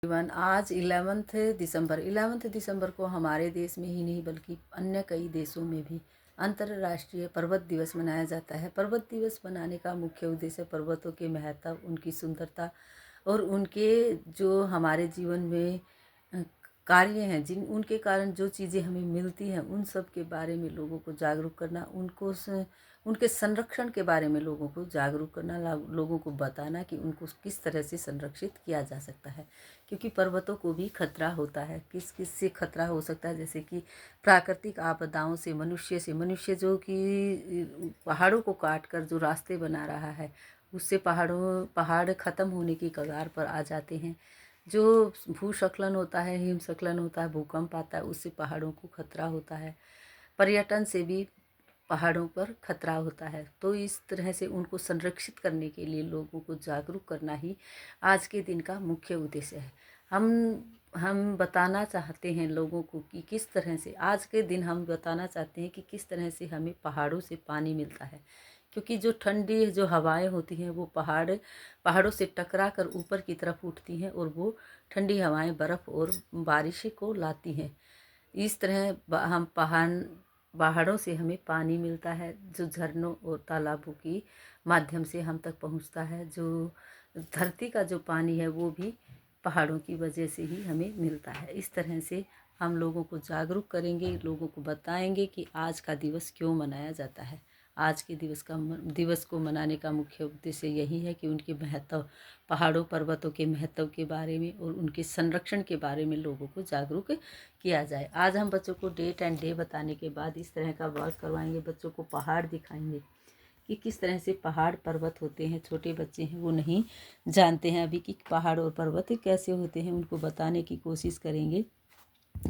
आज 11 दिसंबर को हमारे देश में ही नहीं बल्कि अन्य कई देशों में भी अंतर्राष्ट्रीय पर्वत दिवस मनाया जाता है। पर्वत दिवस मनाने का मुख्य उद्देश्य पर्वतों के महत्व, उनकी सुंदरता और उनके जो हमारे जीवन में कार्य हैं, जिन उनके कारण जो चीज़ें हमें मिलती हैं, उन सब के बारे में लोगों को जागरूक करना, उनके संरक्षण के बारे में लोगों को जागरूक करना, लोगों को बताना कि उनको किस तरह से संरक्षित किया जा सकता है। क्योंकि पर्वतों को भी खतरा होता है। किस किस से खतरा हो सकता है? जैसे कि प्राकृतिक आपदाओं से, मनुष्य जो कि पहाड़ों को काट कर जो रास्ते बना रहा है, उससे पहाड़ ख़त्म होने की कगार पर आ जाते हैं। जो भूस्खलन होता है, हिमस्खलन होता है, भूकंप आता है, उससे पहाड़ों को खतरा होता है। पर्यटन से भी पहाड़ों पर खतरा होता है। तो इस तरह से उनको संरक्षित करने के लिए लोगों को जागरूक करना ही आज के दिन का मुख्य उद्देश्य है। हम बताना चाहते हैं लोगों को कि किस तरह से आज के दिन हम बताना चाहते हैं कि किस तरह से हमें पहाड़ों से पानी मिलता है। क्योंकि जो ठंडी जो हवाएं होती हैं वो पहाड़ों से टकरा कर ऊपर की तरफ उठती हैं और वो ठंडी हवाएं बर्फ़ और बारिश को लाती हैं। इस तरह हम पहाड़ों से हमें पानी मिलता है, जो झरनों और तालाबों की माध्यम से हम तक पहुंचता है। जो धरती का जो पानी है वो भी पहाड़ों की वजह से ही हमें मिलता है। इस तरह से हम लोगों को जागरूक करेंगे, लोगों को बताएंगे कि आज का दिवस क्यों मनाया जाता है। आज के दिवस को मनाने का मुख्य उद्देश्य यही है कि उनके महत्व, पहाड़ों पर्वतों के महत्व के बारे में और उनके संरक्षण के बारे में लोगों को जागरूक किया जाए। आज हम बच्चों को डेट एंड डे बताने के बाद इस तरह का वर्क करवाएंगे, बच्चों को पहाड़ दिखाएंगे कि किस तरह से पहाड़ पर्वत होते हैं। छोटे बच्चे हैं, वो नहीं जानते हैं अभी कि पहाड़ और पर्वत कैसे होते हैं। उनको बताने की कोशिश करेंगे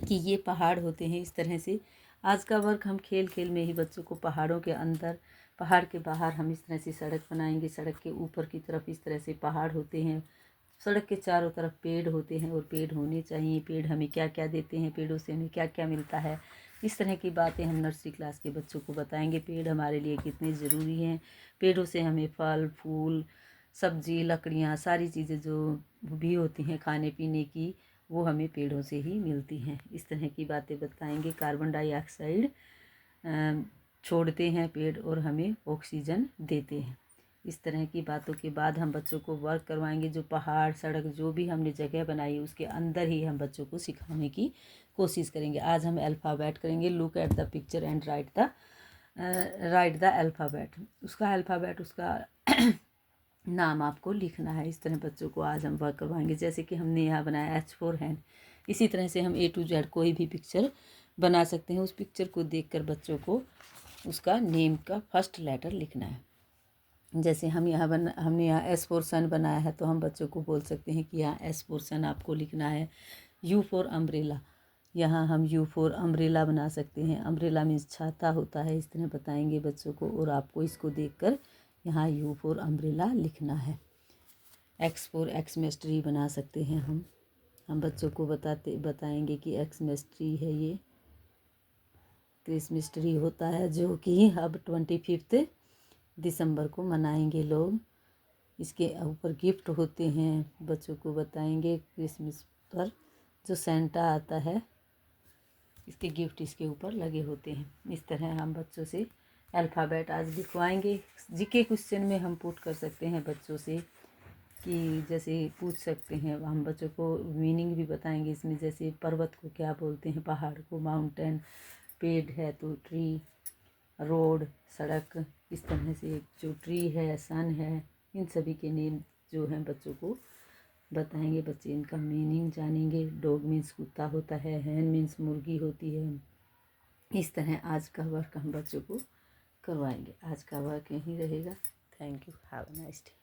कि ये पहाड़ होते हैं। इस तरह से आज का वर्क हम खेल खेल में ही बच्चों को पहाड़ों के अंदर, पहाड़ के बाहर हम इस तरह से सड़क बनाएंगे। सड़क के ऊपर की तरफ इस तरह से पहाड़ होते हैं, सड़क के चारों तरफ पेड़ होते हैं और पेड़ होने चाहिए। पेड़ हमें क्या क्या देते हैं, पेड़ों से हमें क्या क्या मिलता है, इस तरह की बातें हम नर्सरी क्लास के बच्चों को बताएंगे। पेड़ हमारे लिए कितने ज़रूरी हैं, पेड़ों से हमें फल फूल सब्जी लकड़ियाँ सारी चीज़ें जो भी होती हैं खाने पीने की, वो हमें पेड़ों से ही मिलती हैं। इस तरह की बातें बताएंगे। कार्बन डाइऑक्साइड छोड़ते हैं पेड़ और हमें ऑक्सीजन देते हैं। इस तरह की बातों के बाद हम बच्चों को वर्क करवाएंगे। जो पहाड़ सड़क जो भी हमने जगह बनाई है उसके अंदर ही हम बच्चों को सिखाने की कोशिश करेंगे। आज हम अल्फ़ाबेट करेंगे। Look at the picture and right the alphabet. उसका अल्फ़ाबेट, उसका नाम आपको लिखना है। इस तरह बच्चों को आज हम वर्क करवाएंगे। जैसे कि हमने यहाँ बनाया H for हैंड, इसी तरह से हम A to Z कोई भी पिक्चर बना सकते हैं। उस पिक्चर को देखकर बच्चों को उसका नेम का फर्स्ट लेटर लिखना है। जैसे हमने यहाँ S for सन बनाया है, तो हम बच्चों को बोल सकते हैं कि यहाँ S for सन आपको लिखना है। U for अम्ब्रेला, यहाँ हम U for अम्ब्रेला बना सकते हैं। अम्ब्रेला मीन्स छाता होता है। इस तरह बताएंगे बच्चों को और आपको इसको देखकर यहाँ U for अम्ब्रेला लिखना है। X for एक्समेस ट्री बना सकते हैं हम बच्चों को बताएंगे कि एक्समेस ट्री है, ये क्रिसमस ट्री होता है जो कि अब 25 दिसंबर को मनाएंगे लोग। इसके ऊपर गिफ्ट होते हैं, बच्चों को बताएंगे क्रिसमस पर जो सेंटा आता है इसके गिफ्ट इसके ऊपर लगे होते हैं। इस तरह हम बच्चों से अल्फ़ाबेट आज लिखवाएंगे। जीके क्वेश्चन में हम पुट कर सकते हैं बच्चों से कि जैसे पूछ सकते हैं, हम बच्चों को मीनिंग भी बताएंगे इसमें। जैसे पर्वत को क्या बोलते हैं, पहाड़ को माउंटेन, पेड़ है तो ट्री, रोड सड़क, इस तरह से जो ट्री है सन है, इन सभी के नेम जो हैं बच्चों को बताएंगे। बच्चे इनका मीनिंग जानेंगे। डॉग मीन्स कुत्ता होता है, हैन मीन्स मुर्गी होती है। इस तरह आज का वर्क हम बच्चों को करवाएंगे। आज का वर्क यहीं रहेगा। Thank you, have a nice day.